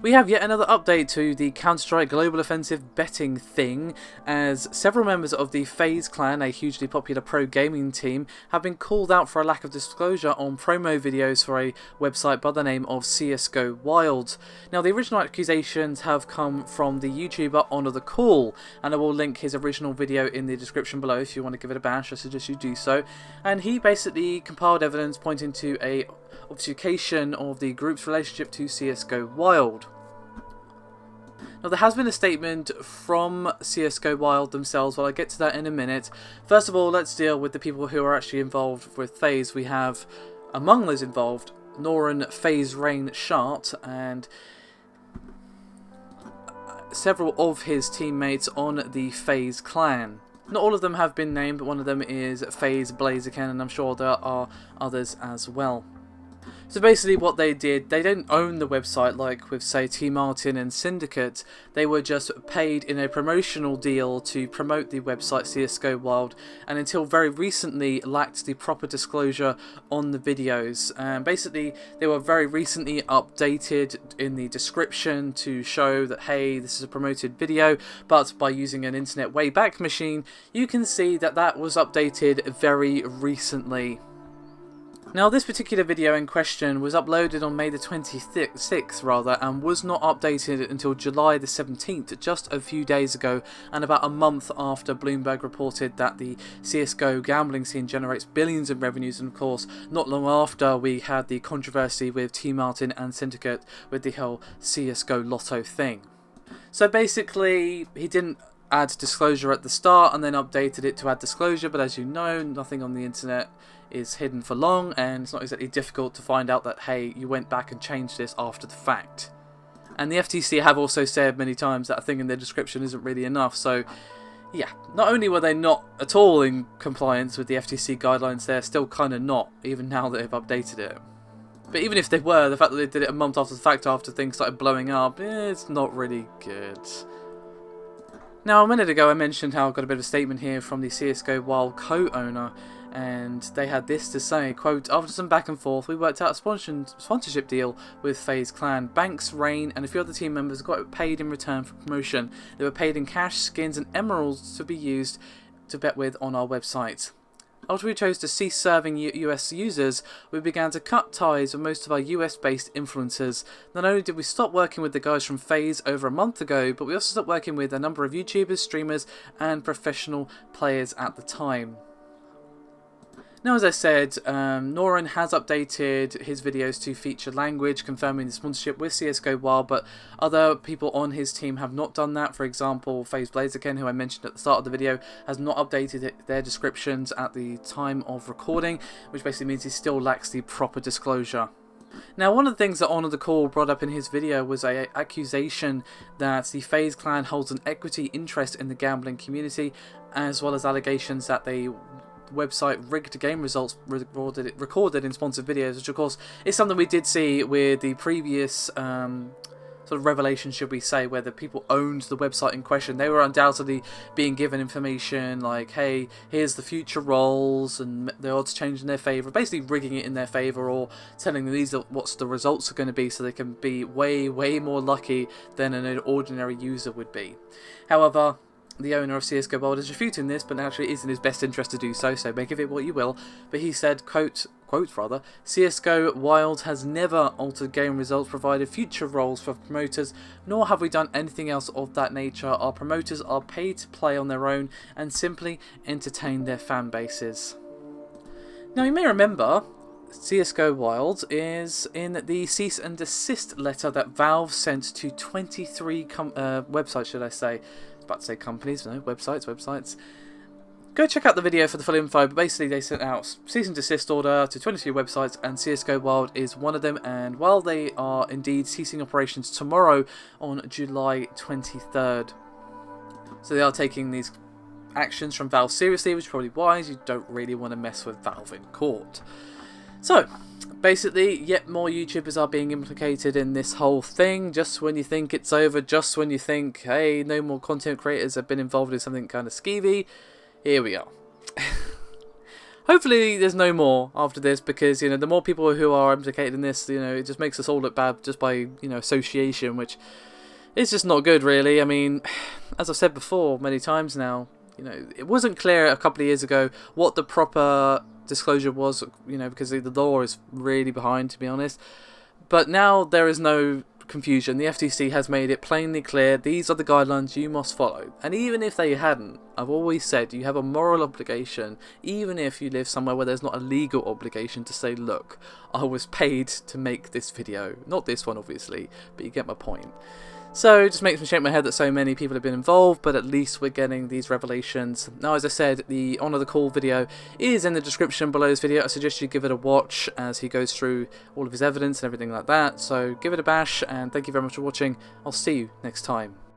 We have yet another update to the Counter-Strike Global Offensive betting thing, as several members of the FaZe clan, a hugely popular pro gaming team, have been called out for a lack of disclosure on promo videos for a website by the name of CSGO Wild. Now, the original accusations have come from the YouTuber Honor the Call, and I will link his original video in the description below if you want to give it a bash. I suggest you do so. And he basically compiled evidence pointing to a obfuscation of the group's relationship to CSGO Wild. Now, there has been a statement from CSGO Wild themselves, but I'll get to that in a minute. First of all, let's deal with the people who are actually involved with FaZe. We have, among those involved, Noran FaZe Rain Shart and several of his teammates on the FaZe clan. Not all of them have been named, but one of them is FaZe Blazerken, and I'm sure there are others as well. So basically what they did, they didn't own the website like with, say, T Martin and Syndicate. They were just paid in a promotional deal to promote the website CSGO Wild, and until very recently lacked the proper disclosure on the videos. And basically they were very recently updated in the description to show that, hey, this is a promoted video, but by using an internet wayback machine you can see that that was updated very recently. Now, this particular video in question was uploaded on May the 26th, and was not updated until July the 17th, just a few days ago, and about a month after Bloomberg reported that the CSGO gambling scene generates billions in revenues, and of course, not long after we had the controversy with T Martin and Syndicate with the whole CSGO Lotto thing. So basically, he didn't add disclosure at the start and then updated it to add disclosure, but as you know, nothing on the internet is hidden for long, and it's not exactly difficult to find out that, hey, you went back and changed this after the fact. And the FTC have also said many times that a thing in their description isn't really enough, so yeah, not only were they not at all in compliance with the FTC guidelines, they're still kind of not, even now that they've updated it. But even if they were, the fact that they did it a month after the fact, after things started blowing up, it's not really good. Now, a minute ago I mentioned how I got a bit of a statement here from the CSGO Wild co-owner, and they had this to say, quote, "After some back and forth, we worked out a sponsorship deal with FaZe Clan. Banks, Rain, and a few other team members got paid in return for promotion. They were paid in cash, skins, and emeralds to be used to bet with on our website. After we chose to cease serving US users, we began to cut ties with most of our US-based influencers. Not only did we stop working with the guys from FaZe over a month ago, but we also stopped working with a number of YouTubers, streamers, and professional players at the time." Now, as I said, Noran has updated his videos to feature language confirming the sponsorship with CSGO Wild, but other people on his team have not done that. For example, FaZe Blazerken, who I mentioned at the start of the video, has not updated their descriptions at the time of recording, which basically means he still lacks the proper disclosure. Now, one of the things that Honor the Call brought up in his video was an accusation that the FaZe clan holds an equity interest in the gambling community, as well as allegations that they website rigged game results recorded in sponsored videos, which of course is something we did see with the previous sort of revelation, should we say, where the people owned the website in question. They were undoubtedly being given information like, hey, here's the future roles and the odds change in their favour, basically rigging it in their favour, or telling them these are what's the results are going to be, so they can be way more lucky than an ordinary user would be. However, the owner of CSGO Wild is refuting this, but actually it is in his best interest to do so, so make of it what you will. But he said, quote, "CSGO Wild has never altered game results, provided future roles for promoters, nor have we done anything else of that nature. Our promoters are paid to play on their own and simply entertain their fan bases." Now, you may remember CSGO Wild is in the cease and desist letter that Valve sent to 23 websites, should I say. About to say companies, no, websites. Go check out the video for the full info, but basically they sent out cease and desist order to 22 websites, and CSGO Wild is one of them. And while they are indeed ceasing operations tomorrow on July 23rd, so they are taking these actions from Valve seriously, which is probably wise. You don't really want to mess with Valve in court. So basically, yet more YouTubers are being implicated in this whole thing. Just when you think it's over, just when you think, hey, no more content creators have been involved in something kind of skeevy, here we are. hopefully there's no more after this, because, you know, the more people who are implicated in this, you know, it just makes us all look bad just by, you know, association, which is just not good, really. I mean, as I've said before many times now, you know, it wasn't clear a couple of years ago what the proper disclosure was, you know, because the law is really behind, to be honest. But now there is no confusion. The FTC has made it plainly clear these are the guidelines you must follow. And even if they hadn't, I've always said you have a moral obligation, even if you live somewhere where there's not a legal obligation, to say, look, I was paid to make this video. Not this one, obviously, but you get my point. So it just makes me shake my head that so many people have been involved, but at least we're getting these revelations. Now, as I said, the Honour the Call video is in the description below this video. I suggest you give it a watch as he goes through all of his evidence and everything like that. So give it a bash, and thank you very much for watching. I'll see you next time.